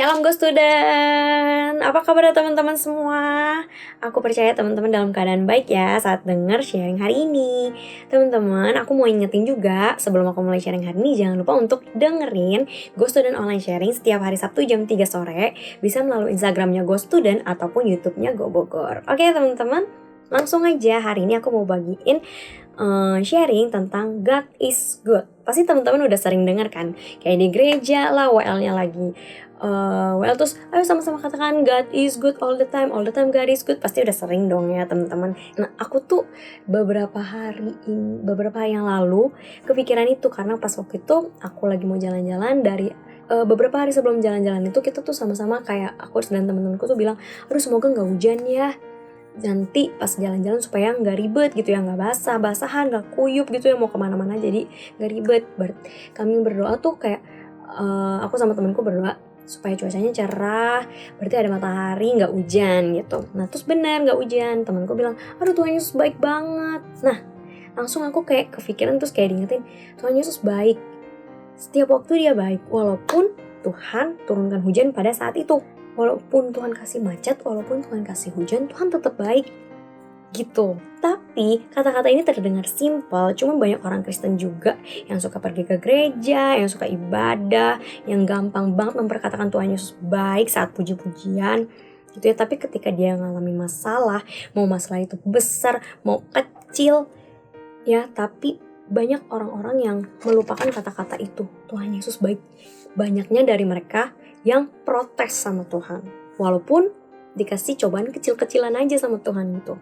Shalom Go Student. Apa kabar teman-teman semua? Aku percaya teman-teman dalam keadaan baik ya saat denger sharing hari ini. Teman-teman, aku mau ingetin juga sebelum aku mulai sharing hari ini, jangan lupa untuk dengerin Go Student Online Sharing setiap hari Sabtu jam 3 sore, bisa melalui Instagramnya Go Student ataupun YouTube-nya Go Bogor. Oke teman-teman, langsung aja hari ini aku mau bagiin sharing tentang God is good. Pasti teman-teman udah sering dengar kan, kayak di gereja lah WL-nya lagi terus ayo sama-sama katakan God is good all the time God is good. Pasti udah sering dong ya teman-teman. Nah aku tuh beberapa hari yang lalu kepikiran itu, karena pas waktu itu aku lagi mau jalan-jalan dari beberapa hari sebelum jalan-jalan itu kita tuh sama-sama kayak aku dan temen-temenku tuh bilang, aduh semoga nggak hujan ya nanti pas jalan-jalan supaya nggak ribet gitu ya, nggak basah-basahan, nggak kuyup gitu ya mau kemana-mana, jadi nggak ribet. Kami berdoa tuh kayak aku sama temenku berdoa supaya cuacanya cerah, berarti ada matahari, nggak hujan gitu. Nah terus benar nggak hujan, temanku bilang, aduh Tuhan Yesus baik banget. Nah langsung aku kayak kepikiran, terus kayak diingetin, Tuhan Yesus baik, setiap waktu dia baik, walaupun Tuhan turunkan hujan pada saat itu, walaupun Tuhan kasih macet, walaupun Tuhan kasih hujan, Tuhan tetap baik gitu. Tapi kata-kata ini terdengar simpel, cuma banyak orang Kristen juga yang suka pergi ke gereja, yang suka ibadah, yang gampang banget memperkatakan Tuhan Yesus baik saat puji-pujian gitu ya. Tapi ketika dia ngalami masalah, mau masalah itu besar, mau kecil ya, tapi banyak orang-orang yang melupakan kata-kata itu, Tuhan Yesus baik. Banyaknya dari mereka yang protes sama Tuhan, walaupun dikasih cobaan kecil-kecilan aja sama Tuhan gitu.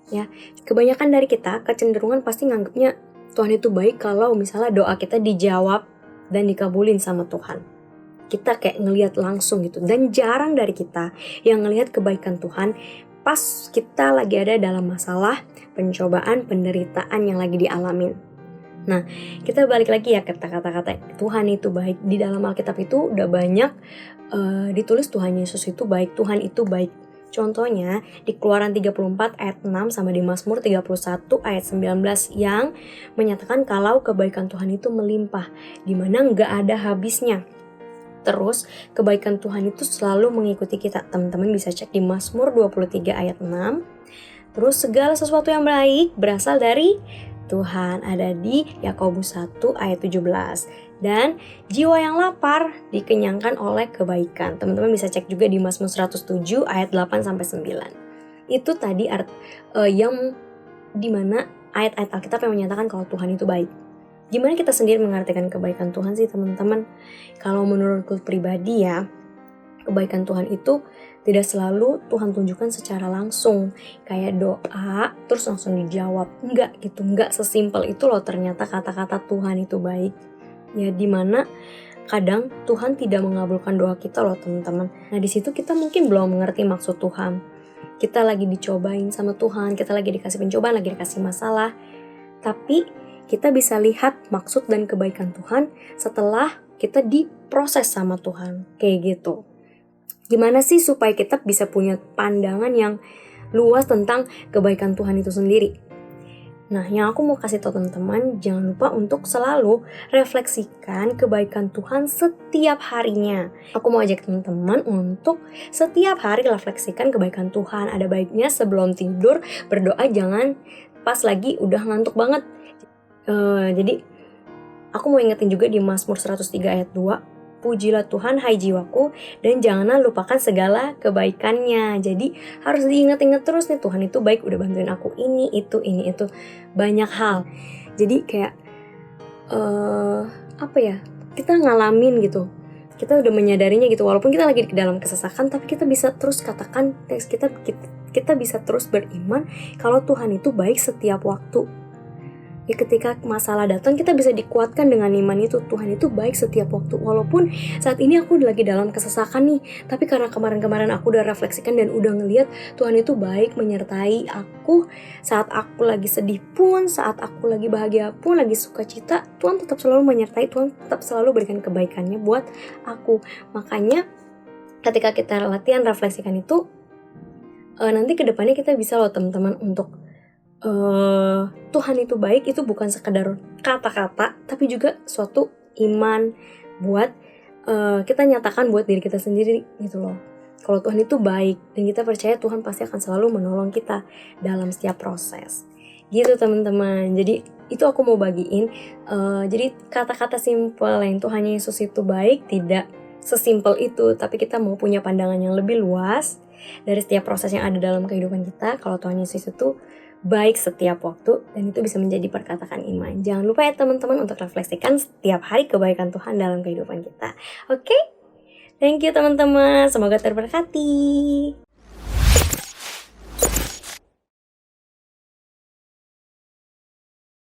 Ya, kebanyakan dari kita kecenderungan pasti nganggapnya Tuhan itu baik kalau misalnya doa kita dijawab dan dikabulin sama Tuhan. Kita kayak ngelihat langsung gitu, dan jarang dari kita yang ngelihat kebaikan Tuhan pas kita lagi ada dalam masalah, pencobaan, penderitaan yang lagi dialamin. Nah, kita balik lagi ya ke kata-kata Tuhan itu baik. Di dalam Alkitab itu udah banyak ditulis Tuhan Yesus itu baik, Tuhan itu baik. Contohnya di Keluaran 34 ayat 6 sama di Mazmur 31 ayat 19 yang menyatakan kalau kebaikan Tuhan itu melimpah, dimana gak ada habisnya. Terus kebaikan Tuhan itu selalu mengikuti kita. Teman-teman bisa cek di Mazmur 23 ayat 6. Terus segala sesuatu yang baik berasal dari Tuhan, ada di Yakobus 1 ayat 17. Dan jiwa yang lapar dikenyangkan oleh kebaikan. Teman-teman bisa cek juga di Mazmur 107 ayat 8-9. Itu tadi yang dimana ayat-ayat Alkitab yang menyatakan kalau Tuhan itu baik. Gimana kita sendiri mengartikan kebaikan Tuhan sih teman-teman? Kalau menurutku pribadi ya, kebaikan Tuhan itu tidak selalu Tuhan tunjukkan secara langsung, kayak doa terus langsung dijawab. Enggak gitu, enggak sesimpel itu loh ternyata kata-kata Tuhan itu baik. Ya dimana kadang Tuhan tidak mengabulkan doa kita loh teman-teman. Nah di situ kita mungkin belum mengerti maksud Tuhan. Kita lagi dicobain sama Tuhan, kita lagi dikasih pencobaan, lagi dikasih masalah. Tapi kita bisa lihat maksud dan kebaikan Tuhan setelah kita diproses sama Tuhan, kayak gitu. Gimana sih supaya kita bisa punya pandangan yang luas tentang kebaikan Tuhan itu sendiri? Nah, yang aku mau kasih tahu teman-teman, jangan lupa untuk selalu refleksikan kebaikan Tuhan setiap harinya. Aku mau ajak teman-teman untuk setiap hari refleksikan kebaikan Tuhan. Ada baiknya sebelum tidur berdoa, jangan pas lagi udah ngantuk banget. Jadi aku mau ingetin juga di Mazmur 103 ayat 2, pujilah Tuhan hai jiwaku, dan janganlah lupakan segala kebaikannya. Jadi harus diingat-ingat terus nih, Tuhan itu baik, udah bantuin aku ini itu banyak hal. Jadi kayak kita ngalamin gitu, kita udah menyadarinya gitu, walaupun kita lagi di dalam kesesakan, tapi kita bisa terus katakan, kita bisa terus beriman kalau Tuhan itu baik setiap waktu. Ya ketika masalah datang, kita bisa dikuatkan dengan iman itu, Tuhan itu baik setiap waktu. Walaupun saat ini aku lagi dalam kesesakan nih, tapi karena kemarin-kemarin aku udah refleksikan dan udah ngeliat Tuhan itu baik menyertai aku saat aku lagi sedih pun, saat aku lagi bahagia pun, lagi sukacita, Tuhan tetap selalu menyertai, Tuhan tetap selalu berikan kebaikannya buat aku. Makanya ketika kita latihan refleksikan itu, nanti kedepannya kita bisa loh teman-teman untuk Tuhan itu baik, itu bukan sekadar kata-kata, tapi juga suatu iman buat kita nyatakan buat diri kita sendiri gitu loh. Kalau Tuhan itu baik dan kita percaya Tuhan pasti akan selalu menolong kita dalam setiap proses. Gitu teman-teman. Jadi itu aku mau bagiin. Jadi kata-kata simpel yang Tuhan Yesus itu baik tidak sesimpel itu, tapi kita mau punya pandangan yang lebih luas dari setiap proses yang ada dalam kehidupan kita. Kalau Tuhan Yesus itu baik setiap waktu dan itu bisa menjadi perkataan iman. Jangan lupa ya teman-teman untuk refleksikan setiap hari kebaikan Tuhan dalam kehidupan kita. Oke? Thank you teman-teman, semoga terberkati.